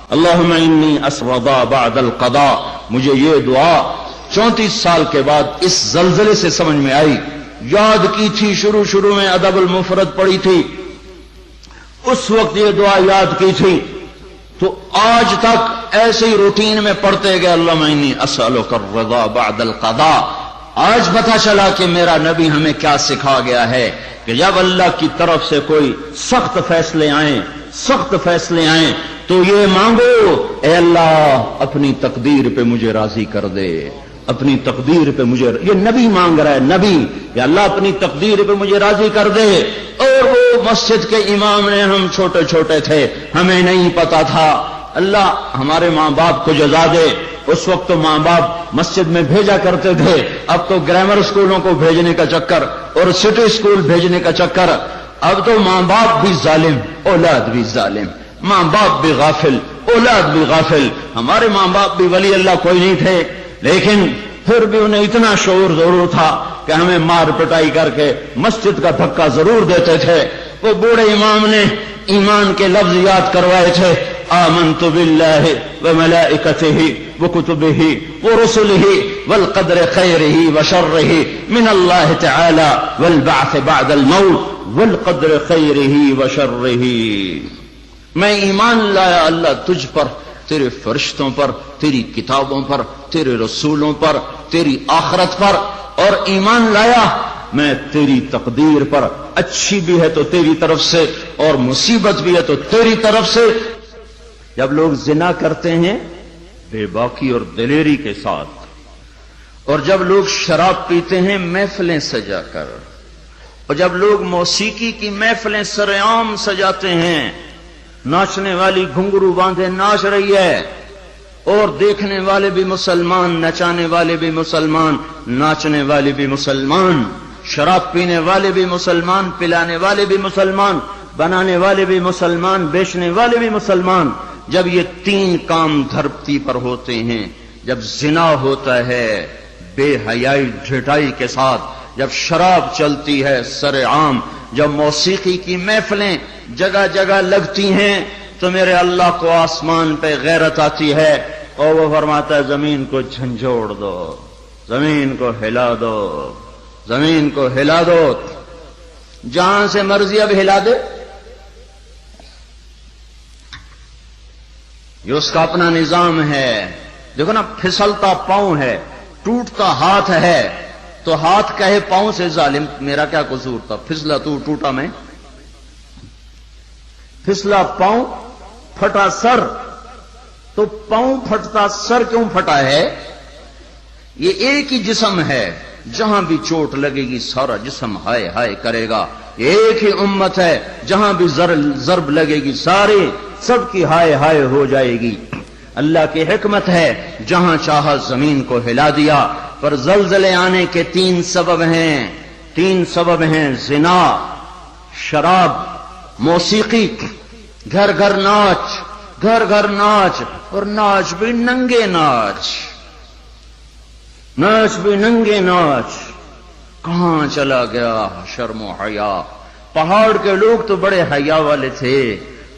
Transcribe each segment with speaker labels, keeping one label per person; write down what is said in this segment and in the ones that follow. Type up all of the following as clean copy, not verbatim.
Speaker 1: اللہم انی اسرضا بعد القضاء. مجھے یہ دعا 34 سال کے بعد اس زلزلے سے سمجھ میں آئی. یاد کی تھی شروع میں ادب المفرد پڑھی تھی، اس وقت یہ دعا یاد کی تھی، تو آج تک ایسے ہی روٹین میں پڑھتے گئے اللہم انی اسألک الرضا بعد القضاء. آج پتہ چلا کہ میرا نبی ہمیں کیا سکھا گیا ہے کہ جب اللہ کی طرف سے کوئی سخت فیصلے آئیں تو یہ مانگو، اے اللہ اپنی تقدیر پہ مجھے راضی کر دے، اپنی تقدیر پہ مجھے، یہ نبی مانگ رہا ہے، نبی، یا اللہ اپنی تقدیر پہ مجھے راضی کر دے. اور وہ مسجد کے امام نے، ہم چھوٹے تھے، ہمیں نہیں پتا تھا. اللہ ہمارے ماں باپ کو جزا دے. اس وقت تو ماں باپ مسجد میں بھیجا کرتے تھے، اب تو گرامر اسکولوں کو بھیجنے کا چکر اور سٹی اسکول بھیجنے کا چکر. اب تو ماں باپ بھی ظالم، اولاد بھی ظالم، ماں باپ بھی غافل، اولاد بھی غافل. ہمارے ماں باپ بھی ولی اللہ کوئی نہیں تھے، لیکن پھر بھی انہیں اتنا شعور ضرور تھا کہ ہمیں مار پٹائی کر کے مسجد کا دھکا ضرور دیتے تھے. وہ بوڑھے امام نے ایمان کے لفظ یاد کروائے تھے، آمنت باللہ وملائکتہ وکتبہ ورسلہ والقدر خیرہ وشرہ من اللہ تعالی والبعث بعد الموت والقدر خیرہ وشرہ. میں ایمان لایا اللہ تجھ پر، تیرے فرشتوں پر، تیری کتابوں پر، تیرے رسولوں پر، تیری آخرت پر، اور ایمان لایا میں تیری تقدیر پر، اچھی بھی ہے تو تیری طرف سے اور مصیبت بھی ہے تو تیری طرف سے. جب لوگ زنا کرتے ہیں بے باکی اور دلیری کے ساتھ، اور جب لوگ شراب پیتے ہیں محفلیں سجا کر، اور جب لوگ موسیقی کی محفلیں سرعام سجاتے ہیں، ناچنے والی گھنگرو باندھے ناچ رہی ہے، اور دیکھنے والے بھی مسلمان، نچانے والے بھی مسلمان، ناچنے والے بھی مسلمان، شراب پینے والے بھی مسلمان، پلانے والے بھی مسلمان، بنانے والے بھی مسلمان، بیچنے والے بھی مسلمان. جب یہ 3 کام دھرتی پر ہوتے ہیں، جب زنا ہوتا ہے بے حیائی ڈھٹائی کے ساتھ، جب شراب چلتی ہے سرعام، جب موسیقی کی محفلیں جگہ جگہ لگتی ہیں، تو میرے اللہ کو آسمان پہ غیرت آتی ہے، اور وہ فرماتا ہے زمین کو جھنجھوڑ دو، زمین کو ہلا دو، زمین کو ہلا دو. جہاں سے مرضی اب ہلا دے، یہ اس کا اپنا نظام ہے. دیکھو نا، پھسلتا پاؤں ہے، ٹوٹتا ہاتھ ہے، تو ہاتھ کہے پاؤں سے ظالم میرا کیا قصور تھا، پھسلا تو ٹوٹا میں. پھسلا پاؤں، پھٹا سر، تو پاؤں پھٹتا سر کیوں پھٹا ہے؟ یہ ایک ہی جسم ہے، جہاں بھی چوٹ لگے گی سارا جسم ہائے ہائے کرے گا. یہ ایک ہی امت ہے، جہاں بھی ضرب لگے گی سارے سب کی ہائے ہائے ہو جائے گی. اللہ کی حکمت ہے، جہاں چاہا زمین کو ہلا دیا. پر زلزلے آنے کے 3 سبب ہیں، 3 سبب ہیں: زنا، شراب، موسیقی. گھر گھر ناچ، گھر گھر ناچ، اور ناچ بھی ننگے ناچ، ناچ بھی ننگے ناچ. کہاں چلا گیا شرم و حیا؟ پہاڑ کے لوگ تو بڑے حیا والے تھے،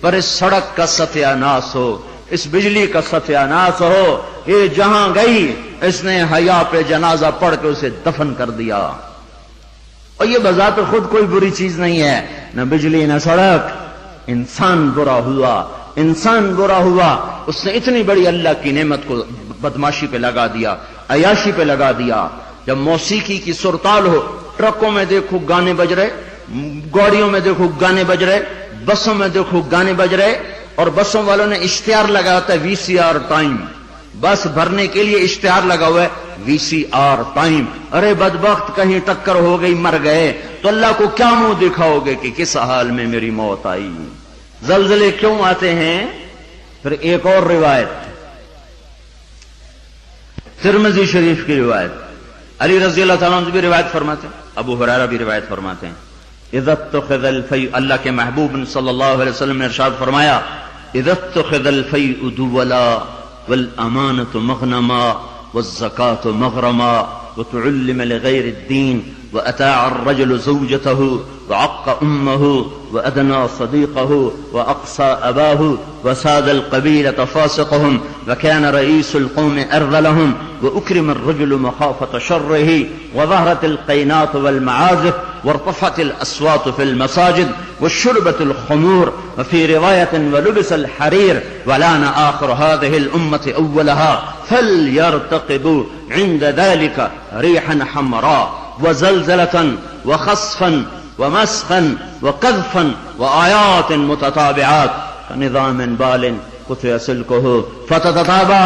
Speaker 1: پر اس سڑک کا ستیہ ناس ہو، اس بجلی کا ستیہ ناس ہو، یہ جہاں گئی اس نے حیا پہ جنازہ پڑھ کے اسے دفن کر دیا. اور یہ بذات خود کوئی بری چیز نہیں ہے، نہ بجلی نہ سڑک. انسان برا ہوا، انسان برا ہوا، اس نے اتنی بڑی اللہ کی نعمت کو بدماشی پہ لگا دیا، عیاشی پہ لگا دیا. جب موسیقی کی سرتال ہو، ٹرکوں میں دیکھو گانے بج رہے، گاڑیوں میں دیکھو گانے بج رہے، بسوں میں دیکھو گانے بج رہے، اور بسوں والوں نے اشتہار لگا ہوتا ہے VCR ٹائم، بس بھرنے کے لیے اشتہار لگا ہوا ہے VCR ٹائم. ارے بدبخت، کہیں ٹکر ہو گئی مر گئے تو اللہ کو کیا منہ دکھاؤ گے کہ کس حال میں میری موت آئی؟ زلزلے کیوں آتے ہیں؟ پھر ایک اور روایت، ترمذی شریف کی روایت، علی رضی اللہ تعالیٰ عنہ بھی روایت فرماتے ہیں، ابو ہریرہ بھی روایت فرماتے ہیں. اذا اتخذ الفیء، اللہ کے محبوب صلی اللہ علیہ وسلم نے ارشاد فرمایا، اذا اتخذ الفیء دولا والامانة مغنما والزکاة مغرما وتعلم لغير الدين وأتاع الرجل زوجته وعق أمه وأدنى صديقه وأقصى أباه وساد القبيلة فاسقهم وكان رئيس القوم أرذلهم وأكرم الرجل مخافة شره وظهرت القينات والمعازف وارتفعت الأصوات في المساجد وشربت الخمور وفي رواية ولبس الحرير ولان آخر هذه الأمة أولها فليرتقبوا عند ذلك ريحا حمراء وزلزلة وخسفا ومسخا وقذفا وآيات متتابعات كنظام بال قطع سلكه فتتتابع.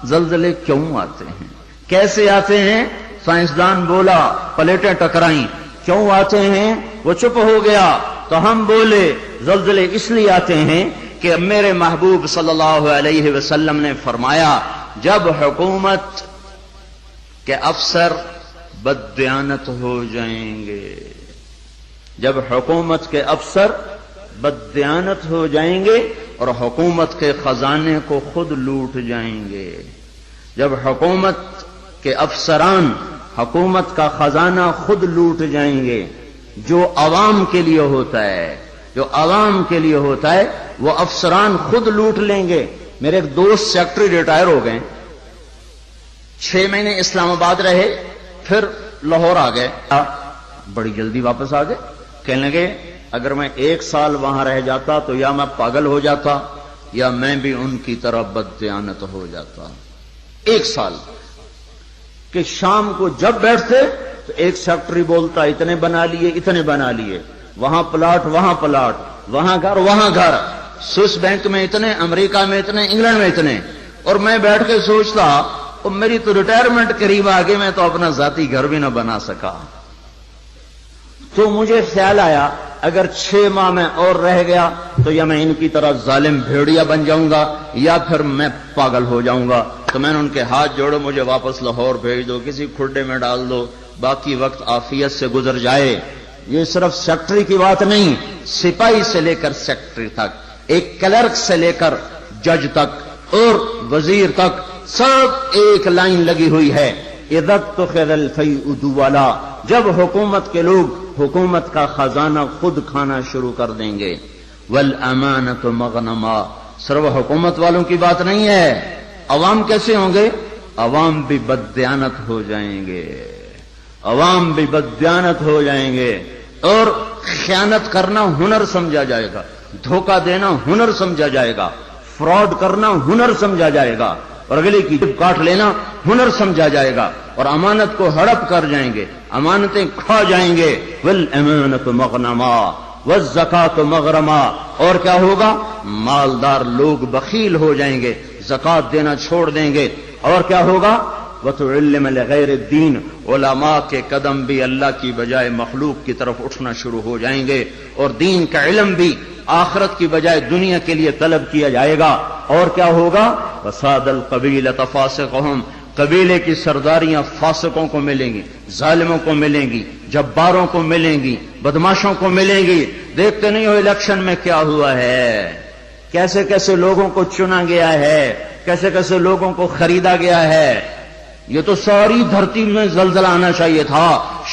Speaker 1: زلزلے کیوں آتے ہیں، کیسے آتے ہیں؟ سائنسدان بولا پلیٹیں ٹکرائیں. کیوں آتے ہیں؟ وہ چپ ہو گیا تو ہم بولے. زلزلے اس لیے آتے ہیں کہ میرے محبوب صلی اللہ علیہ وسلم نے فرمایا جب حکومت کے افسر بددیانت ہو جائیں گے، جب حکومت کے افسر بددیانت ہو جائیں گے اور حکومت کے خزانے کو خود لوٹ جائیں گے، جب حکومت کے افسران حکومت کا خزانہ خود لوٹ جائیں گے، جو عوام کے لیے ہوتا ہے، جو عوام کے لیے ہوتا ہے وہ افسران خود لوٹ لیں گے. میرے ایک دوست سیکٹری ریٹائر ہو گئے، 6 مہینے اسلام آباد رہے، پھر لاہور آ گئے، بڑی جلدی واپس آ گئے. کہنے لگے اگر میں 1 سال وہاں رہ جاتا تو یا میں پاگل ہو جاتا یا میں بھی ان کی طرح بددیانت ہو جاتا. 1 سال کہ شام کو جب بیٹھتے تو ایک سیکٹری بولتا اتنے بنا لیے اتنے بنا لیے، وہاں پلاٹ وہاں پلاٹ، وہاں گھر وہاں گھر، سوئس بینک میں اتنے، امریکہ میں اتنے، انگلینڈ میں اتنے. اور میں بیٹھ کے سوچتا اور میری تو ریٹائرمنٹ قریب آ گئی، میں تو اپنا ذاتی گھر بھی نہ بنا سکا. تو مجھے خیال آیا اگر 6 ماہ میں اور رہ گیا تو یا میں ان کی طرح ظالم بھیڑیا بن جاؤں گا یا پھر میں پاگل ہو جاؤں گا. تو میں نے ان کے ہاتھ جوڑے، مجھے واپس لاہور بھیج دو، کسی کھڈے میں ڈال دو، باقی وقت عافیت سے گزر جائے. یہ صرف سیکٹری کی بات نہیں، سپاہی سے لے کر سیکٹری تک، ایک کلرک سے لے کر جج تک اور وزیر تک سب ایک لائن لگی ہوئی ہے. اذا اتخذ الفیء دولا، جب حکومت کے لوگ حکومت کا خزانہ خود کھانا شروع کر دیں گے. والامانۃ مغنما، صرف حکومت والوں کی بات نہیں ہے. عوام کیسے ہوں گے؟ عوام بھی بددیانت ہو جائیں گے، عوام بھی بددیانت ہو جائیں گے اور خیانت کرنا ہنر سمجھا جائے گا، دھوکہ دینا ہنر سمجھا جائے گا، فراڈ کرنا ہنر سمجھا جائے گا اور اگلے کی جب کاٹ لینا ہنر سمجھا جائے گا اور امانت کو ہڑپ کر جائیں گے، امانتیں کھا جائیں گے. والامانۃ مغنما والزکاۃ مغرما، اور کیا ہوگا؟ مالدار لوگ بخیل ہو جائیں گے، زکات دینا چھوڑ دیں گے. اور کیا ہوگا؟ وتعلم لغیر الدین، علماء کے قدم بھی اللہ کی بجائے مخلوق کی طرف اٹھنا شروع ہو جائیں گے اور دین کا علم بھی آخرت کی بجائے دنیا کے لیے طلب کیا جائے گا. اور کیا ہوگا؟ وساد القبیلۃ فاسقہم، قبیلے کی سرداریاں فاسقوں کو ملیں گی، ظالموں کو ملیں گی، جباروں کو ملیں گی، بدماشوں کو ملیں گی. دیکھتے نہیں ہو الیکشن میں کیا ہوا ہے، کیسے کیسے لوگوں کو چنا گیا ہے، کیسے کیسے لوگوں کو خریدا گیا ہے. یہ تو ساری دھرتی میں زلزلہ آنا چاہیے تھا.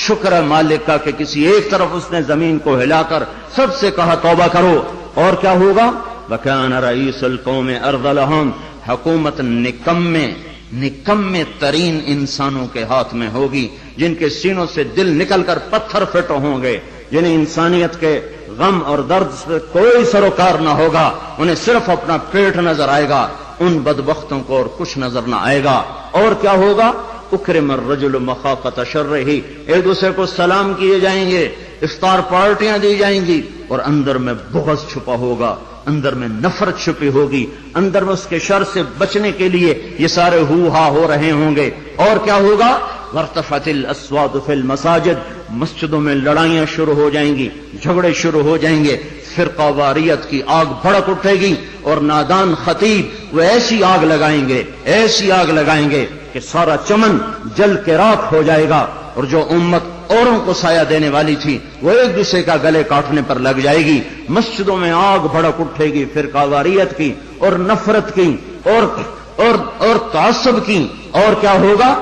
Speaker 1: شکر ہے مالک کا کہ کسی ایک طرف اس نے زمین کو ہلا کر سب سے کہا توبہ کرو. اور کیا ہوگا؟ وَكَانَ رَئِيسُ الْقَوْمِ أَرْذَلَهُمْ، حکومت نکمے ترین انسانوں کے ہاتھ میں ہوگی، جن کے سینوں سے دل نکل کر پتھر فٹ ہوں گے، جنہیں انسانیت کے غم اور درد سے کوئی سروکار نہ ہوگا، انہیں صرف اپنا پیٹ نظر آئے گا. ان بدبختوں کو اور کچھ نظر نہ آئے گا. اور کیا ہوگا؟ اکرم الرجل مخافۃ شرہ، ایک دوسرے کو سلام کیے جائیں گے، افطار پارٹیاں دی جائیں گی اور اندر میں بغض چھپا ہوگا، اندر میں نفرت چھپی ہوگی، اندر میں اس کے شر سے بچنے کے لیے یہ سارے ہو ہا ہو رہے ہوں گے. اور کیا ہوگا؟ وارتفعت الاصوات فی المساجد، مسجدوں میں لڑائیاں شروع ہو جائیں گی، جھگڑے شروع ہو جائیں گے، فرقہ واریت کی آگ بھڑک اٹھے گی اور نادان خطیب وہ ایسی آگ لگائیں گے، ایسی آگ لگائیں گے کہ سارا چمن جل کے راکھ ہو جائے گا اور جو امت اوروں کو سایہ دینے والی تھی وہ ایک دوسرے کا گلے کاٹنے پر لگ جائے گی. مسجدوں میں آگ بھڑک اٹھے گی فرقہ واریت کی اور نفرت کی اور تعصب کی. اور کیا ہوگا؟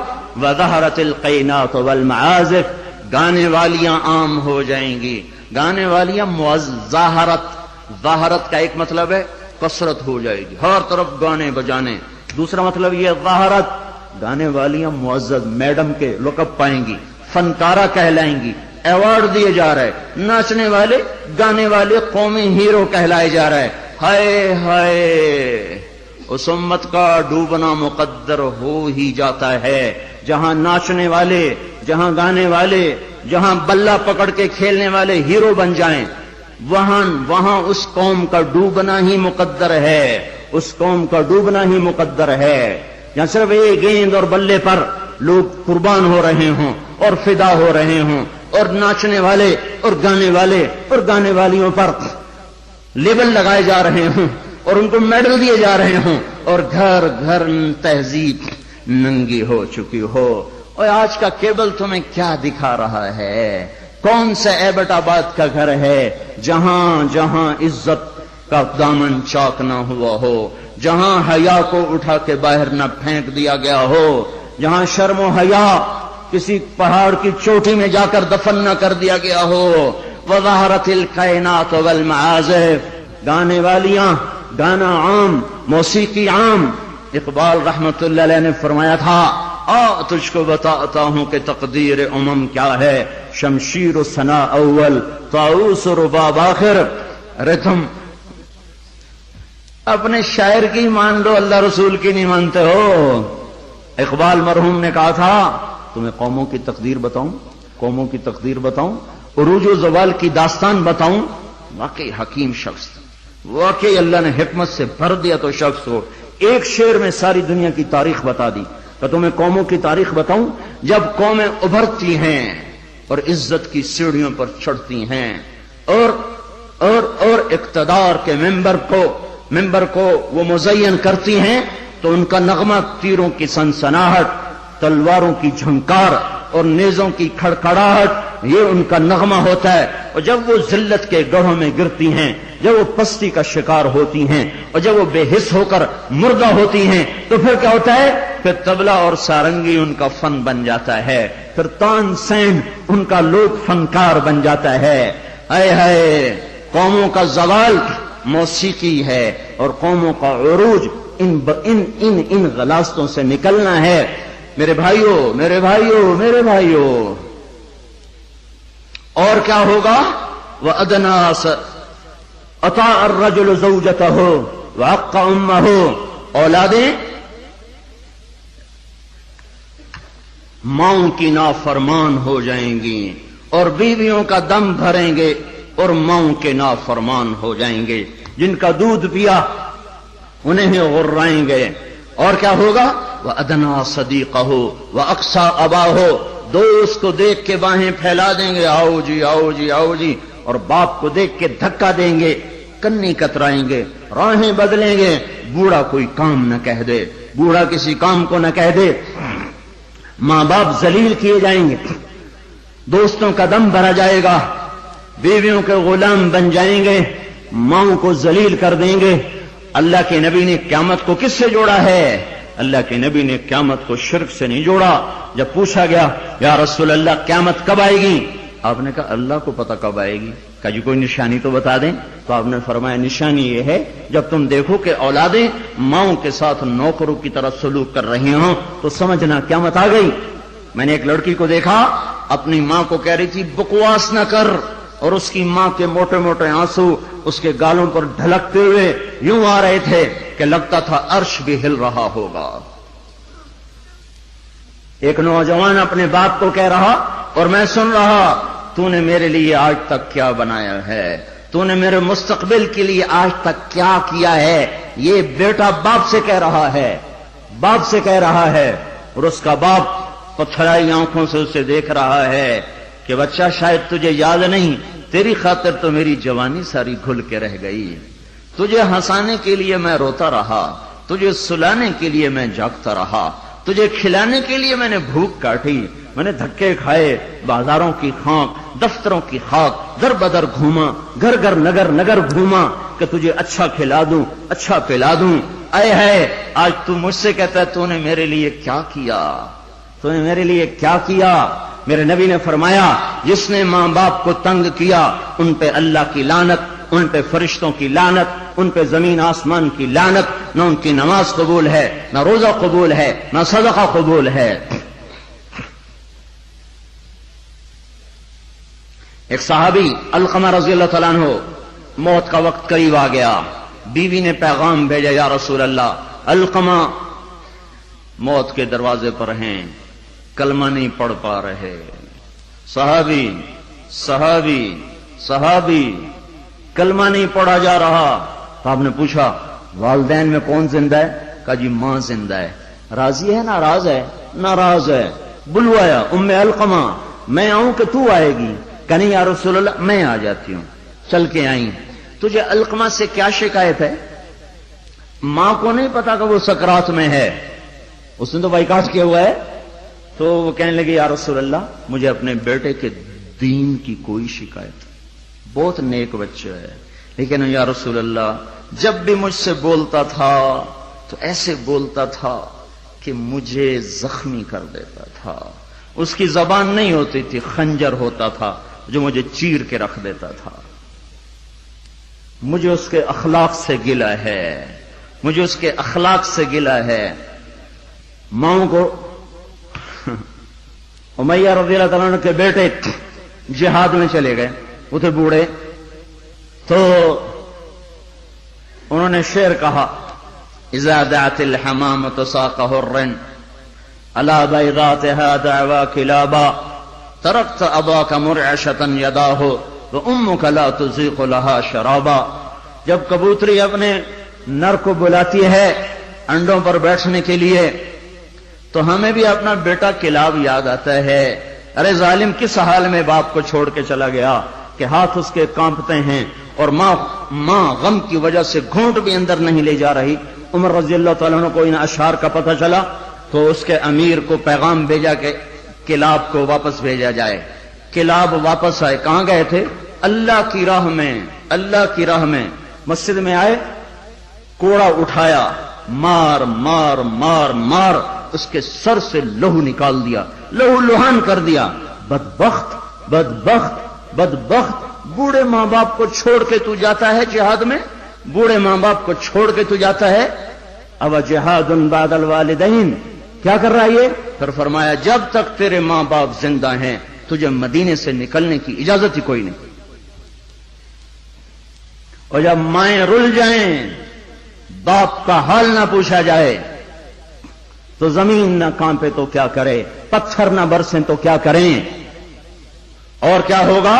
Speaker 1: وظہرت القینات والمعازف، گانے والیاں عام ہو جائیں گی، گانے والیاں ظاہرت کا ایک مطلب ہے کثرت ہو جائے گی، ہر طرف گانے بجانے، دوسرا مطلب یہ ظاہرت، گانے والیاں معزز میڈم کے لقب پائیں گی، فنکارہ کہلائیں گی، ایوارڈ دیے جا رہے، ناچنے والے گانے والے قومی ہیرو کہلائے جا رہے۔ ہائے ہائے، اس امت کا ڈوبنا مقدر ہو ہی جاتا ہے، جہاں ناچنے والے، جہاں گانے والے، جہاں بلہ پکڑ کے کھیلنے والے ہیرو بن جائیں، وہاں اس قوم کا ڈوبنا ہی مقدر ہے، اس قوم کا ڈوبنا ہی مقدر ہے۔ جہاں صرف ایک گیند اور بلے پر لوگ قربان ہو رہے ہوں اور فدا ہو رہے ہوں، اور ناچنے والے اور گانے والیوں پر لیبل لگائے جا رہے ہوں اور ان کو میڈل دیے جا رہے ہوں، اور گھر گھر تہذیب ننگی ہو چکی ہو۔ اور آج کا کیبل تمہیں کیا دکھا رہا ہے؟ کون سا ایبٹ آباد کا گھر ہے جہاں عزت کا دامن چاک نہ ہوا ہو، جہاں حیا کو اٹھا کے باہر نہ پھینک دیا گیا ہو، جہاں شرم و حیا کسی پہاڑ کی چوٹی میں جا کر دفن نہ کر دیا گیا ہو۔ وظہرت الکائنات والمعازف، گانے والیاں، گانا عام، موسیقی عام۔ اقبال رحمت اللہ علیہ نے فرمایا تھا، تجھ کو بتاتا ہوں کہ تقدیر امم کیا ہے، شمشیر و ثنا اول، طاؤس و رباب آخر۔ ارے تم اپنے شاعر کی مان لو، اللہ رسول کی نہیں مانتے ہو۔ اقبال مرحوم نے کہا تھا، تمہیں قوموں کی تقدیر بتاؤں، عروج و زوال کی داستان بتاؤں۔ واقعی حکیم شخص، واقعی اللہ نے حکمت سے بھر دیا تو شخص ہو، ایک شعر میں ساری دنیا کی تاریخ بتا دی۔ تو تمہیں قوموں کی تاریخ بتاؤں، جب قومیں ابھرتی ہیں اور عزت کی سیڑھیوں پر چڑھتی ہیں اور اقتدار کے ممبر کو وہ مزین کرتی ہیں، تو ان کا نغمہ تیروں کی سنسناہٹ، تلواروں کی جھنکار اور نیزوں کی کھڑکھڑاہٹ، یہ ان کا نغمہ ہوتا ہے۔ اور جب وہ ذلت کے گڑھوں میں گرتی ہیں، جب وہ پستی کا شکار ہوتی ہیں، اور جب وہ بے حس ہو کر مردہ ہوتی ہیں، تو پھر کیا ہوتا ہے؟ پھر طبلہ اور سارنگی ان کا فن بن جاتا ہے، پھر تان سین ان کا لوک فنکار بن جاتا ہے۔ ہائے ہائے، قوموں کا زوال موسیقی ہے اور قوموں کا عروج ان غلاستوں سے نکلنا ہے۔ میرے بھائیوں، اور کیا ہوگا؟ وَأَدْنَا أَطَاعَ الرَّجُلُ زَوْجَتَهُ وَعَقَّ أُمَّهُ، اولادیں ماؤں کی نافرمان ہو جائیں گی اور بیویوں کا دم بھریں گے اور ماؤں کے نافرمان ہو جائیں گے، جن کا دودھ پیا انہیں ہی غرائیں گے۔ اور کیا ہوگا؟ وَأَدْنَا صَدِيقَهُ وَأَقْصَى أَبَاهُ، دوست کو دیکھ کے باہیں پھیلا دیں گے، آؤ جی، اور باپ کو دیکھ کے دھکا دیں گے، کنی کترائیں گے، راہیں بدلیں گے۔ بوڑھا کوئی کام نہ کہہ دے، بوڑھا کسی کام کو نہ کہہ دے، ماں باپ ذلیل کیے جائیں گے، دوستوں کا دم بھرا جائے گا، بیویوں کے غلام بن جائیں گے، ماؤں کو ذلیل کر دیں گے۔ اللہ کے نبی نے قیامت کو کس سے جوڑا ہے؟ اللہ کے نبی نے قیامت کو شرک سے نہیں جوڑا۔ جب پوچھا گیا، یا رسول اللہ قیامت کب آئے گی؟ آپ نے کہا اللہ کو پتہ کب آئے گی، کہا جی کوئی نشانی تو بتا دیں۔ تو آپ نے فرمایا نشانی یہ ہے، جب تم دیکھو کہ اولادیں ماؤں کے ساتھ نوکروں کی طرح سلوک کر رہی ہوں تو سمجھنا قیامت آ گئی۔ میں نے ایک لڑکی کو دیکھا، اپنی ماں کو کہہ رہی تھی بکواس نہ کر، اور اس کی ماں کے موٹے موٹے آنسو اس کے گالوں پر ڈھلکتے ہوئے یوں آ رہے تھے کہ لگتا تھا عرش بھی ہل رہا ہوگا۔ ایک نوجوان اپنے باپ کو کہہ رہا، اور میں سن رہا، تو نے میرے لیے آج تک کیا بنایا ہے، تو نے میرے مستقبل کے لیے آج تک کیا کیا ہے۔ یہ بیٹا باپ سے کہہ رہا ہے، اور اس کا باپ پتھرائی آنکھوں سے اسے دیکھ رہا ہے کہ بچہ شاید تجھے یاد نہیں، تیری خاطر تو میری جوانی ساری گھل کے رہ گئی، تجھے ہنسانے کے لیے میں روتا رہا، تجھے سلانے کے لیے میں جاگتا رہا، تجھے کھلانے کے لیے میں نے بھوک کاٹی، میں نے دھکے کھائے، بازاروں کی خاک، دفتروں کی خاک، در بدر گھوما، گھر گھر نگر نگر گھوما کہ تجھے اچھا کھلا دوں، اچھا پلا دوں۔ اے ہے آج تو مجھ سے کہتا ہے تو نے میرے لیے کیا کیا، تو نے میرے لیے کیا کیا؟ میرے نبی نے فرمایا جس نے ماں باپ کو تنگ کیا ان پہ اللہ کی لعنت، ان پہ فرشتوں کی لعنت، ان پہ زمین آسمان کی لعنت، نہ ان کی نماز قبول ہے، نہ روزہ قبول ہے، نہ صدقہ قبول ہے۔ ایک صحابی علقمہ رضی اللہ تعالیٰ عنہ، موت کا وقت قریب آ گیا، بیوی نے پیغام بھیجا یا رسول اللہ علقمہ موت کے دروازے پر ہیں، کلمہ نہیں پڑھ پا رہے۔ صحابی کلمہ نہیں پڑھا جا رہا۔ تو آپ نے پوچھا والدین میں کون زندہ ہے؟ کہا جی ماں زندہ ہے۔ راضی ہے ناراض ہے؟ ناراض ہے۔ بلوایا ام علقمہ، میں آؤں کہ تو آئے گی؟ کہ نہیں یا رسول اللہ میں آ جاتی ہوں۔ چل کے آئیں۔ تجھے علقمہ سے کیا شکایت ہے؟ ماں کو نہیں پتا کہ وہ سکرات میں ہے، اس نے تو بائیکاٹ کیا ہوا ہے۔ تو وہ کہنے لگے یا رسول اللہ مجھے اپنے بیٹے کے دین کی کوئی شکایت، بہت نیک بچہ ہے، لیکن یا رسول اللہ جب بھی مجھ سے بولتا تھا تو ایسے بولتا تھا کہ مجھے زخمی کر دیتا تھا، اس کی زبان نہیں ہوتی تھی، خنجر ہوتا تھا جو مجھے چیر کے رکھ دیتا تھا۔ مجھے اس کے اخلاق سے گلہ ہے، مجھے اس کے اخلاق سے گلہ ہے۔ ماؤں کو امیہ رضی اللہ تعالیٰ عنہ کے بیٹے جہاد میں چلے گئے، وہ تھے بوڑھے، تو انہوں نے شعر کہا اذا دعت الحمامۃ ساق حر على بيضاتها دعوا كلابا تركت اباك مرعشة يداه وامك لا تزيق لها شرابا۔ جب کبوتری اپنے نر کو بلاتی ہے انڈوں پر بیٹھنے کے لیے تو ہمیں بھی اپنا بیٹا کلاب یاد آتا ہے۔ ارے ظالم کس حال میں باپ کو چھوڑ کے چلا گیا کہ ہاتھ اس کے کانپتے ہیں اور ماں غم کی وجہ سے گھونٹ بھی اندر نہیں لے جا رہی۔ عمر رضی اللہ تعالیٰ عنہ کو ان اشعار کا پتہ چلا تو اس کے امیر کو پیغام بھیجا کہ کلاب کو واپس بھیجا جائے۔ کلاب واپس آئے، کہاں گئے تھے؟ اللہ کی راہ میں، اللہ کی راہ میں۔ مسجد میں آئے، کوڑا اٹھایا، مار مار مار مار اس کے سر سے لہو نکال دیا، لہو لہان کر دیا۔ بدبخت بدبخت بدبخت، بوڑھے ماں باپ کو چھوڑ کے تو جاتا ہے جہاد میں، بوڑھے ماں باپ کو چھوڑ کے تو جاتا ہے۔ اب جہاد بعد الوالدین، کیا کر رہا ہے یہ؟ پھر فرمایا جب تک تیرے ماں باپ زندہ ہیں تجھے مدینے سے نکلنے کی اجازت ہی کوئی نہیں، اور جب مائیں رل جائیں، باپ کا حال نہ پوچھا جائے تو زمین نہ کانپے تو کیا کرے، پتھر نہ برسیں تو کیا کریں۔ اور کیا ہوگا؟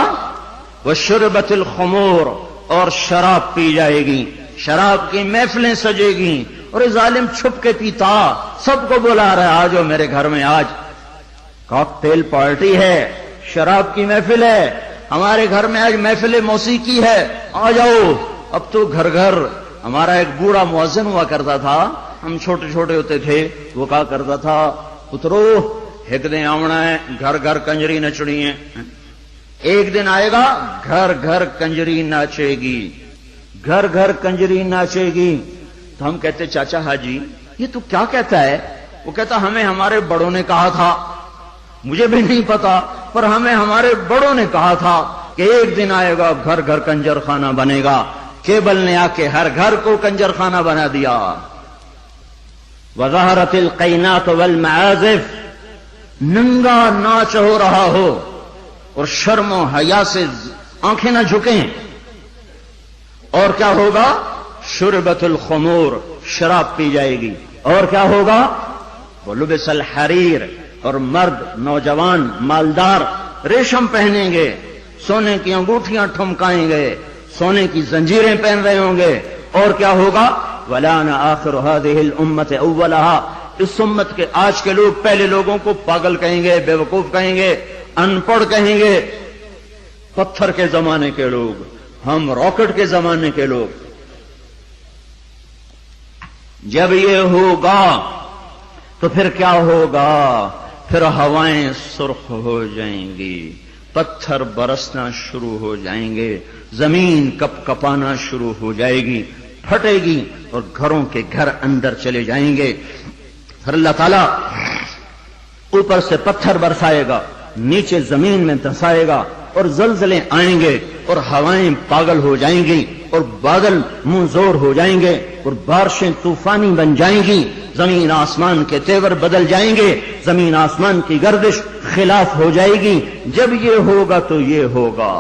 Speaker 1: وشربت الخمور، اور شراب پی جائے گی، شراب کی محفلیں سجے گی، اور یہ ظالم چھپ کے پیتا، سب کو بلا رہا ہے آجو میرے گھر میں، آج کاکٹیل پارٹی ہے، شراب کی محفل ہے، ہمارے گھر میں آج محفل موسیقی ہے، آ جاؤ۔ اب تو گھر گھر، ہمارا ایک بوڑھا مؤذن ہوا کرتا تھا، ہم چھوٹے چھوٹے ہوتے تھے، وہ کہا کرتا تھا پترو ایک دن آونا ہے، گھر گھر کنجری نچنی ہے، ایک دن آئے گا گھر گھر کنجری ناچے گی، گھر گھر کنجری ناچے گی۔ تو ہم کہتے چاچا حاجی یہ تو کیا کہتا ہے؟ وہ کہتا ہمیں ہمارے بڑوں نے کہا تھا، مجھے بھی نہیں پتا پر ہمیں ہمارے بڑوں نے کہا تھا کہ ایک دن آئے گا گھر گھر کنجر خانہ بنے گا۔ کیبل نے آ کے ہر گھر کو کنجر خانہ بنا دیا۔ وظہرت القینات والمعازف، ننگا ناچ ہو رہا ہو اور شرم و حیا سے آنکھیں نہ جھکیں۔ اور کیا ہوگا؟ شربت الخمور، شراب پی جائے گی۔ اور کیا ہوگا؟ ولبس الحریر، اور مرد نوجوان مالدار ریشم پہنیں گے، سونے کی انگوٹھیاں ٹھمکائیں گے، سونے کی زنجیریں پہن رہے ہوں گے۔ اور کیا ہوگا؟ وَلَانَ آخِرُ هَذِهِ الْأُمَّةِ أَوَّلَهَا، اس امت کے آج کے لوگ پہلے لوگوں کو پاگل کہیں گے، بے وقوف کہیں گے، ان پڑھ کہیں گے۔ پتھر کے زمانے کے لوگ، ہم راکٹ کے زمانے کے لوگ۔ جب یہ ہوگا تو پھر کیا ہوگا؟ پھر ہوائیں سرخ ہو جائیں گی، پتھر برسنا شروع ہو جائیں گے، زمین کپ کپانا شروع ہو جائے گی، پھٹے گی اور گھروں کے گھر اندر چلے جائیں گے۔ پھر اللہ تعالیٰ اوپر سے پتھر برسائے گا، نیچے زمین میں دھسائے گا، اور زلزلے آئیں گے، اور ہوائیں پاگل ہو جائیں گی، اور بادل منہ زور ہو جائیں گے، اور بارشیں طوفانی بن جائیں گی، زمین آسمان کے تیور بدل جائیں گے، زمین آسمان کی گردش خلاف ہو جائے گی۔ جب یہ ہوگا تو یہ ہوگا۔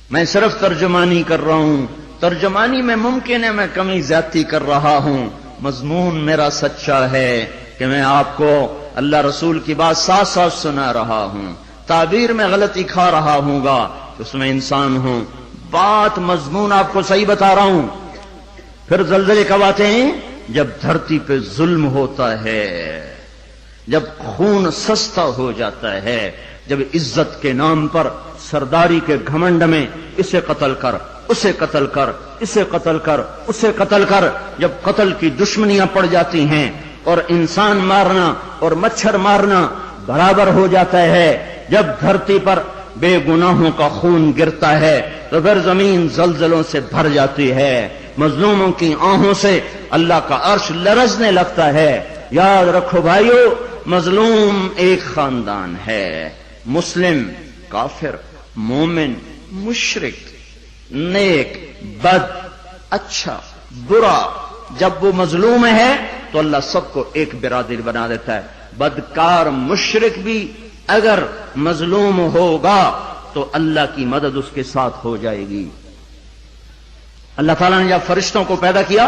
Speaker 1: میں صرف ترجمانی کر رہا ہوں، ترجمانی میں ممکن ہے میں کمی زیادتی کر رہا ہوں، مضمون میرا سچا ہے کہ میں آپ کو اللہ رسول کی بات ساتھ ساتھ سنا رہا ہوں۔ تعبیر میں غلطی کھا رہا ہوں گا، اس میں انسان ہوں، بات مضمون آپ کو صحیح بتا رہا ہوں۔ پھر زلزلے کب آتے ہیں؟ جب دھرتی پہ ظلم ہوتا ہے، جب خون سستا ہو جاتا ہے، جب عزت کے نام پر سرداری کے گھمنڈ میں اسے قتل کر، اسے قتل کر، اسے قتل کر، اسے قتل کر، جب قتل کی دشمنیاں پڑ جاتی ہیں اور انسان مارنا اور مچھر مارنا برابر ہو جاتا ہے، جب دھرتی پر بے گناہوں کا خون گرتا ہے تو پھر زمین زلزلوں سے بھر جاتی ہے، مظلوموں کی آہوں سے اللہ کا عرش لرزنے لگتا ہے۔ یاد رکھو بھائیو، مظلوم ایک خاندان ہے، مسلم، کافر، مومن، مشرک، نیک، بد، اچھا، برا، جب وہ مظلوم ہے تو اللہ سب کو ایک برادری بنا دیتا ہے۔ بدکار مشرک بھی اگر مظلوم ہوگا تو اللہ کی مدد اس کے ساتھ ہو جائے گی۔ اللہ تعالیٰ نے جب فرشتوں کو پیدا کیا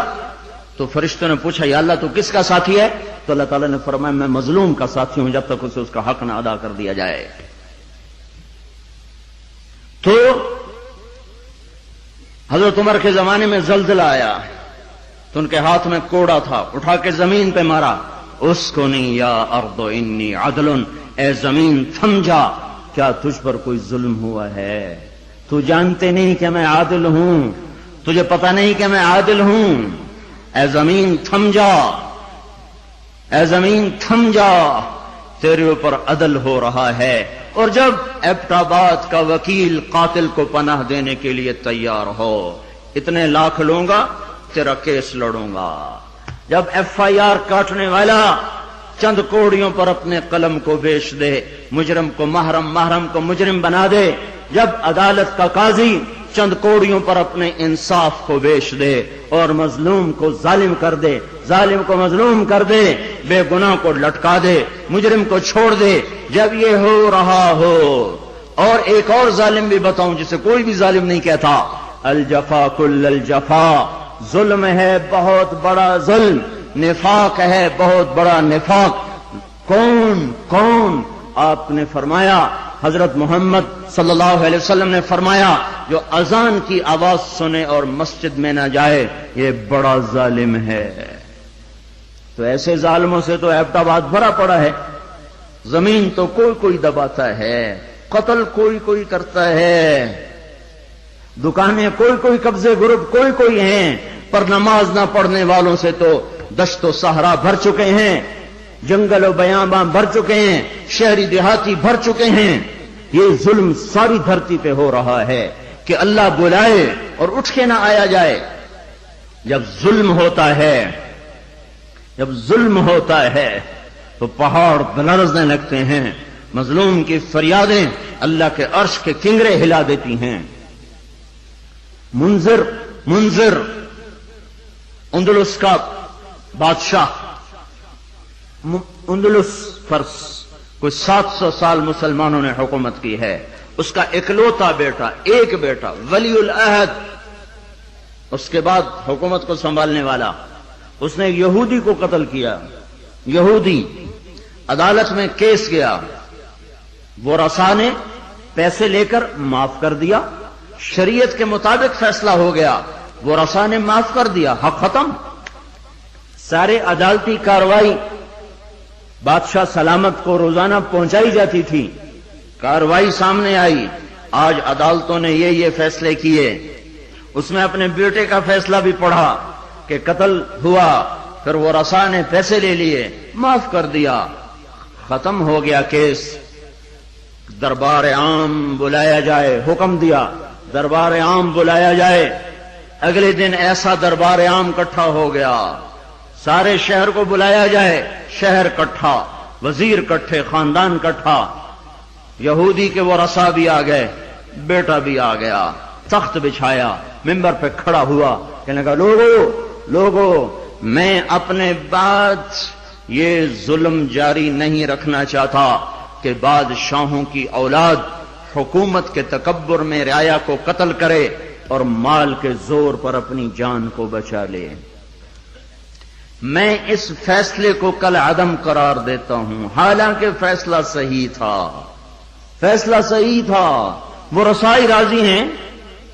Speaker 1: تو فرشتوں نے پوچھا یا اللہ تو کس کا ساتھی ہے؟ تو اللہ تعالیٰ نے فرمایا میں مظلوم کا ساتھی ہوں جب تک اسے اس کا حق نہ ادا کر دیا جائے۔ تو حضرت عمر کے زمانے میں زلزلہ آیا تو ان کے ہاتھ میں کوڑا تھا، اٹھا کے زمین پہ مارا، اسکنی یا ارض انی عدل، اے زمین تھم جا، کیا تجھ پر کوئی ظلم ہوا ہے؟ تو جانتے نہیں کہ میں عادل ہوں، تجھے پتہ نہیں کہ میں عادل ہوں، اے زمین تھم جا، اے زمین تھم جا، تیرے اوپر عدل ہو رہا ہے۔ اور جب ایبٹ آباد کا وکیل قاتل کو پناہ دینے کے لیے تیار ہو، اتنے لاکھ لوں گا، تیرا کیس لڑوں گا، جب ایف آئی آر کاٹنے والا چند کوڑیوں پر اپنے قلم کو بیچ دے، مجرم کو محرم، محرم کو مجرم بنا دے، جب عدالت کا قاضی چند کوڑیوں پر اپنے انصاف کو بیچ دے اور مظلوم کو ظالم کر دے، ظالم کو مظلوم کر دے، بے گناہ کو لٹکا دے، مجرم کو چھوڑ دے، جب یہ ہو رہا ہو، اور ایک اور ظالم بھی بتاؤں جسے کوئی بھی ظالم نہیں کہتا، الجفا کل الجفا، ظلم ہے بہت بڑا ظلم، نفاق ہے بہت بڑا نفاق۔ کون کون؟ آپ نے فرمایا، حضرت محمد صلی اللہ علیہ وسلم نے فرمایا، جو اذان کی آواز سنے اور مسجد میں نہ جائے یہ بڑا ظالم ہے۔ تو ایسے ظالموں سے تو ایبٹ آباد بھرا پڑا ہے، زمین تو کوئی کوئی دباتا ہے، قتل کوئی کوئی کرتا ہے، دکانیں کوئی کوئی، قبضے گروپ کوئی کوئی ہیں، پر نماز نہ پڑھنے والوں سے تو دشت و صحرا بھر چکے ہیں، جنگل و بیاباں بھر چکے ہیں، شہری دیہاتی بھر چکے ہیں۔ یہ ظلم ساری دھرتی پہ ہو رہا ہے کہ اللہ بلائے اور اٹھ کے نہ آیا جائے۔ جب ظلم ہوتا ہے، جب ظلم ہوتا ہے تو پہاڑ لرزنے لگتے ہیں، مظلوم کی فریادیں اللہ کے عرش کے کنگرے ہلا دیتی ہیں۔ منذر اندلس کا بادشاہ، اندلس پر کوئی 700 سال مسلمانوں نے حکومت کی ہے، اس کا اکلوتا بیٹا، ایک بیٹا ولی العہد، اس کے بعد حکومت کو سنبھالنے والا، اس نے یہودی کو قتل کیا، یہودی، عدالت میں کیس گیا، وہ رسا نے پیسے لے کر معاف کر دیا، شریعت کے مطابق فیصلہ ہو گیا، وہ رسا نے معاف کر دیا، حق ختم۔ سارے عدالتی کاروائی بادشاہ سلامت کو روزانہ پہنچائی جاتی تھی، کاروائی سامنے آئی، آج عدالتوں نے یہ فیصلے کیے، اس میں اپنے بیٹے کا فیصلہ بھی پڑھا کہ قتل ہوا، پھر وہ رسا نے پیسے لے لیے، معاف کر دیا، ختم ہو گیا کیس۔ دربار عام بلایا جائے، حکم دیا دربار عام بلایا جائے، اگلے دن ایسا دربار عام اکٹھا ہو گیا، سارے شہر کو بلایا جائے، شہر اکٹھا، وزیر کٹھے، خاندان کٹھا، یہودی کے وہ رسا بھی آ گئے، بیٹا بھی آ گیا، تخت بچھایا، ممبر پہ کھڑا ہوا، کہنے لگا لوگو میں اپنے بعد یہ ظلم جاری نہیں رکھنا چاہتا کہ بادشاہوں کی اولاد حکومت کے تکبر میں رعایا کو قتل کرے اور مال کے زور پر اپنی جان کو بچا لے۔ میں اس فیصلے کو کل عدم قرار دیتا ہوں، حالانکہ فیصلہ صحیح تھا، فیصلہ صحیح تھا۔ وہ رسائی راضی ہیں،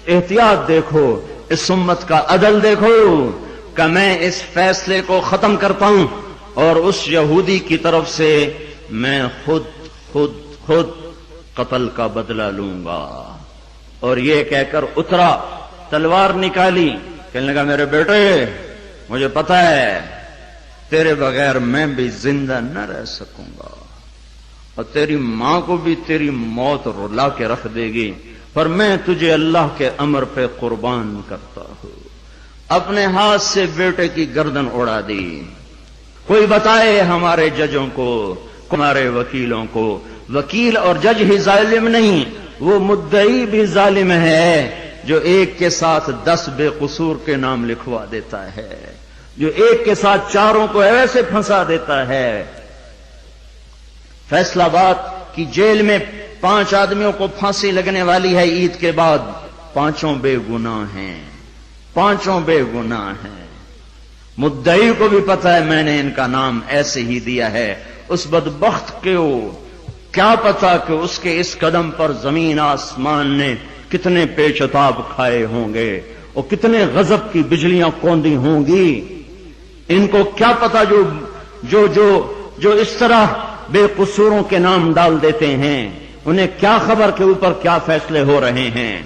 Speaker 1: احتیاط دیکھو، اس امت کا عدل دیکھو کہ میں اس فیصلے کو ختم کرتا ہوں اور اس یہودی کی طرف سے میں خود قتل کا بدلہ لوں گا۔ اور یہ کہہ کر اترا، تلوار نکالی، کہنے لگا میرے بیٹے مجھے پتا ہے تیرے بغیر میں بھی زندہ نہ رہ سکوں گا اور تیری ماں کو بھی تیری موت رلا کے رکھ دے گی، پر میں تجھے اللہ کے امر پہ قربان کرتا ہوں۔ اپنے ہاتھ سے بیٹے کی گردن اڑا دی۔ کوئی بتائے ہمارے ججوں کو، ہمارے وکیلوں کو، وکیل اور جج ہی ظالم نہیں، وہ مدعی بھی ظالم ہے جو ایک کے ساتھ 10 بے قصور کے نام لکھوا دیتا ہے، جو ایک کے ساتھ 4 کو ایسے پھنسا دیتا ہے۔ فیصلہ آباد کی جیل میں 5 آدمیوں کو پھانسی لگنے والی ہے عید کے بعد، 5 بے گناہ ہیں، 5 بے گناہ ہیں۔ مدعی کو بھی پتا ہے میں نے ان کا نام ایسے ہی دیا ہے، اس بدبخت کو کیا پتا کہ اس کے اس قدم پر زمین آسمان نے کتنے پیچتاب کھائے ہوں گے اور کتنے غضب کی بجلیاں کوندی ہوں گی۔ ان کو کیا پتا جو اس طرح بے قصوروں کے نام ڈال دیتے ہیں، انہیں کیا خبر کہ اوپر کیا فیصلے ہو رہے ہیں۔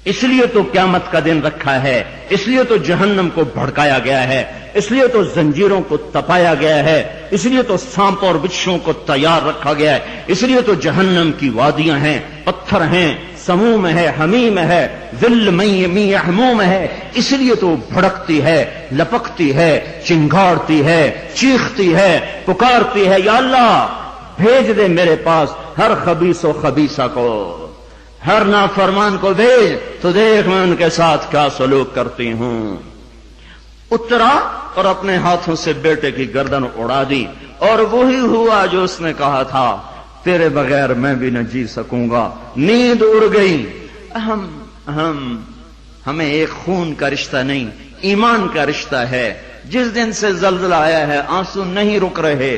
Speaker 1: اس لیے تو قیامت کا دن رکھا ہے، اس لیے تو جہنم کو بھڑکایا گیا ہے، اس لیے تو زنجیروں کو تپایا گیا ہے، اس لیے تو سانپ اور بچھوں کو تیار رکھا گیا ہے، اس لیے تو جہنم کی وادیاں ہیں، پتھر ہیں، سموم ہے، حمیم ہے، ذل محموم ہے، اس لیے تو بھڑکتی ہے، لپکتی ہے، چنگاڑتی ہے، چیختی ہے، پکارتی ہے، یا اللہ بھیج دے میرے پاس ہر خبیث و خبیثہ کو، ہر نافرمان کو بھیج تو دیکھ میں ان کے ساتھ کیا سلوک کرتی ہوں۔ اترا اور اپنے ہاتھوں سے بیٹے کی گردن اڑا دی، اور وہی ہوا جو اس نے کہا تھا، تیرے بغیر میں بھی نہ جی سکوں گا۔ نیند اڑ گئی۔ ہمیں ایک خون کا رشتہ نہیں، ایمان کا رشتہ ہے۔ جس دن سے زلزلہ آیا ہے آنسو نہیں رک رہے،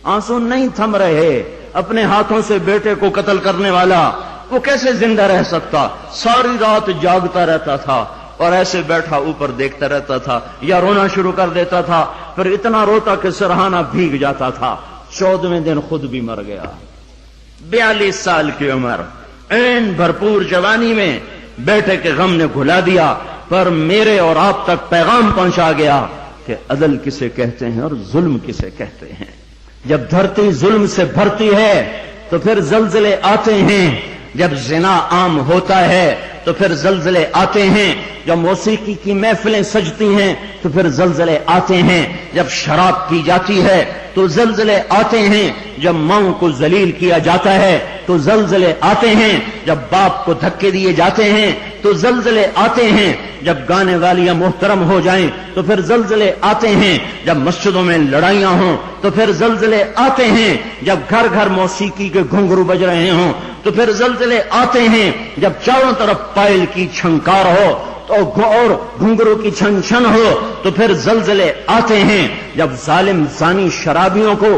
Speaker 1: آنسو نہیں تھم رہے۔ اپنے ہاتھوں سے بیٹے کو قتل کرنے والا وہ کیسے زندہ رہ سکتا؟ ساری رات جاگتا رہتا تھا اور ایسے بیٹھا اوپر دیکھتا رہتا تھا، یا رونا شروع کر دیتا تھا، پھر اتنا روتا کہ سرہانہ بھیگ جاتا تھا۔ 14ویں دن خود بھی مر گیا۔ 42 سال کی عمر، این بھرپور جوانی میں بیٹے کے غم نے گھلا دیا، پر میرے اور آپ تک پیغام پہنچا گیا کہ عدل کسے کہتے ہیں اور ظلم کسے کہتے ہیں۔ جب دھرتی ظلم سے بھرتی ہے تو پھر زلزلے آتے ہیں، جب زنا عام ہوتا ہے تو پھر زلزلے آتے ہیں، جب موسیقی کی محفلیں سجتی ہیں تو پھر زلزلے آتے ہیں، جب شراب پی جاتی ہے تو زلزلے آتے ہیں، جب ماؤں کو ذلیل کیا جاتا ہے تو زلزلے آتے ہیں، جب باپ کو دھکے دیے جاتے ہیں تو زلزلے آتے ہیں، جب گانے والیاں محترم ہو جائیں تو پھر زلزلے آتے ہیں، جب مسجدوں میں لڑائیاں ہوں تو پھر زلزلے آتے ہیں، جب گھر گھر موسیقی کے گھنگرو بج رہے ہوں تو پھر زلزلے آتے ہیں، جب چاروں طرف پائل کی چھنکار ہو اور گھنگرو کی چھن چھن ہو تو پھر زلزلے آتے ہیں، جب ظالم زانی شرابیوں کو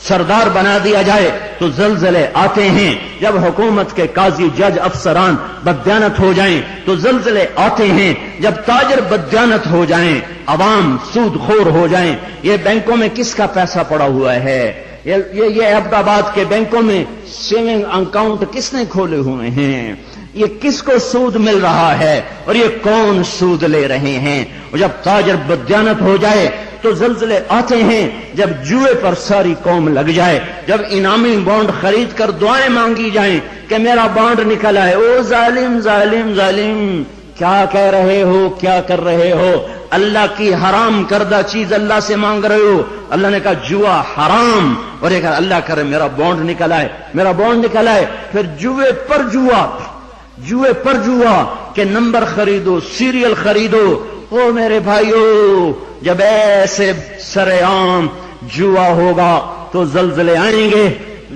Speaker 1: سردار بنا دیا جائے تو زلزلے آتے ہیں، جب حکومت کے قاضی جج افسران بددیانت ہو جائیں تو زلزلے آتے ہیں، جب تاجر بددیانت ہو جائیں، عوام سود خور ہو جائیں۔ یہ بینکوں میں کس کا پیسہ پڑا ہوا ہے؟ یہ عبد آباد کے بینکوں میں سیونگ اکاؤنٹ کس نے کھولے ہوئے ہیں؟ یہ کس کو سود مل رہا ہے اور یہ کون سود لے رہے ہیں؟ اور جب تاجر بددیانت ہو جائے تو زلزلے آتے ہیں، جب جوئے پر ساری قوم لگ جائے، جب انعامی بانڈ خرید کر دعائیں مانگی جائیں کہ میرا بانڈ نکل آئے، او ظالم ظالم ظالم کیا کہہ رہے ہو، کیا کر رہے ہو؟ اللہ کی حرام کردہ چیز اللہ سے مانگ رہے ہو۔ اللہ نے کہا جوا حرام، اور یہ کہا اللہ کرے میرا بانڈ نکل آئے، میرا بانڈ نکل آئے۔ پھر جوے پر جوا، جوے پر جوا کہ نمبر خریدو، سیریل خریدو۔ او میرے بھائیو، جب ایسے سرے عام جوا ہوگا تو زلزلے آئیں گے،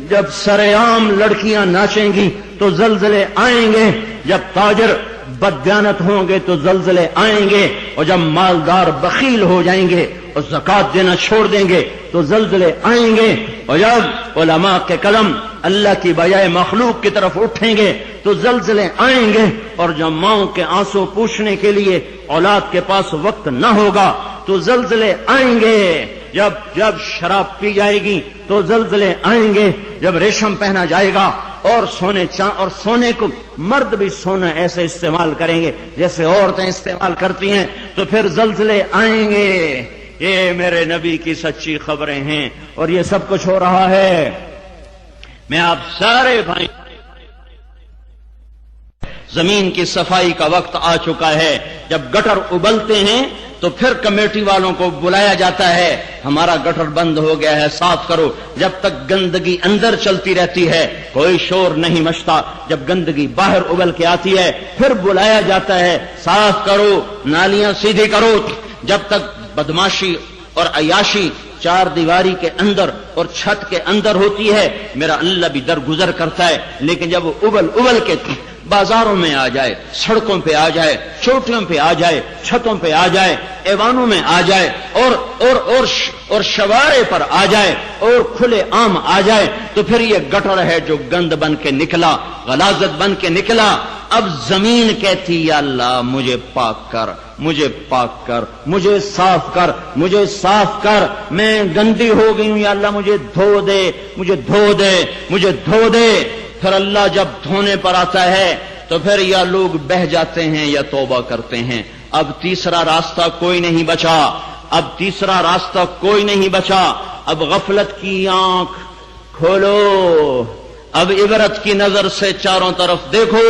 Speaker 1: جب سرے عام لڑکیاں ناچیں گی تو زلزلے آئیں گے، جب تاجر بددیانت ہوں گے تو زلزلے آئیں گے، اور جب مالدار بخیل ہو جائیں گے اور زکات دینا چھوڑ دیں گے تو زلزلے آئیں گے، اور جب علماء کے قدم اللہ کی بجائے مخلوق کی طرف اٹھیں گے تو زلزلے آئیں گے، اور جب ماؤں کے آنسو پوچھنے کے لیے اولاد کے پاس وقت نہ ہوگا تو زلزلے آئیں گے، جب شراب پی جائے گی تو زلزلے آئیں گے، جب ریشم پہنا جائے گا اور سونے کو مرد بھی سونا ایسے استعمال کریں گے جیسے عورتیں استعمال کرتی ہیں تو پھر زلزلے آئیں گے۔ یہ میرے نبی کی سچی خبریں ہیں اور یہ سب کچھ ہو رہا ہے۔ میں آپ سارے بھائی، زمین کی صفائی کا وقت آ چکا ہے۔ جب گٹر ابلتے ہیں تو پھر کمیٹی والوں کو بلایا جاتا ہے، ہمارا گٹر بند ہو گیا ہے، صاف کرو۔ جب تک گندگی اندر چلتی رہتی ہے کوئی شور نہیں مچتا، جب گندگی باہر ابل کے آتی ہے پھر بلایا جاتا ہے، صاف کرو، نالیاں سیدھی کرو۔ جب تک بدماشی اور عیاشی چار دیواری کے اندر اور چھت کے اندر ہوتی ہے میرا اللہ بھی درگزر کرتا ہے، لیکن جب وہ ابل کے بازاروں میں آ جائے، سڑکوں پہ آ جائے، چوٹیوں پہ آ جائے، چھتوں پہ آ جائے، ایوانوں میں آ جائے، اور شوارے پر آ جائے اور کھلے عام آ جائے تو پھر یہ گٹر ہے جو گند بن کے نکلا، غلاظت بن کے نکلا۔ اب زمین کہتی یا اللہ مجھے پاک کر، مجھے پاک کر، مجھے صاف کر، مجھے صاف کر، میں گندی ہو گئی ہوں، یا اللہ مجھے دھو دے، مجھے دھو دے، مجھے دھو دے۔ پھر اللہ جب دھونے پر آتا ہے تو پھر یا لوگ بہہ جاتے ہیں یا توبہ کرتے ہیں۔ اب تیسرا راستہ کوئی نہیں بچا، اب تیسرا راستہ کوئی نہیں بچا۔ اب غفلت کی آنکھ کھولو، اب عبرت کی نظر سے چاروں طرف دیکھو،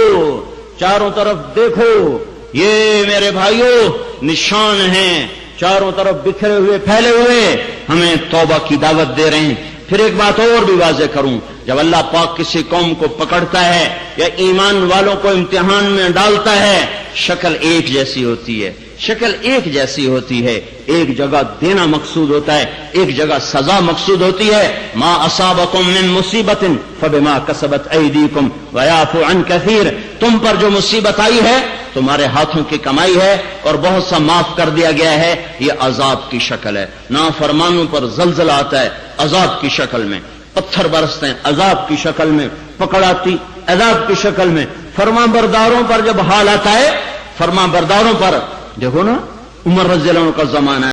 Speaker 1: چاروں طرف دیکھو۔ یہ میرے بھائیوں نشان ہیں، چاروں طرف بکھرے ہوئے پھیلے ہوئے، ہمیں توبہ کی دعوت دے رہے ہیں۔ پھر ایک بات اور بھی واضح کروں، جب اللہ پاک کسی قوم کو پکڑتا ہے یا ایمان والوں کو امتحان میں ڈالتا ہے شکل ایک جیسی ہوتی ہے، شکل ایک جیسی ہوتی ہے، ایک جگہ دینا مقصود ہوتا ہے، ایک جگہ سزا مقصود ہوتی ہے۔ ما اصابکم من مصیبت فبما کسبت ایدیکم ویعفو عن کثیر، تم پر جو مصیبت آئی ہے تمہارے ہاتھوں کی کمائی ہے اور بہت سا معاف کر دیا گیا ہے، یہ عذاب کی شکل ہے۔ نافرمانوں پر زلزلہ آتا ہے عذاب کی شکل میں، پتھر برستے ہیں عذاب کی شکل میں، پکڑ آتی عذاب کی شکل میں۔ فرما برداروں پر جب حال آتا ہے، فرما برداروں پر دیکھو نا عمر رضی اللہ عنہ کا زمانہ ہے،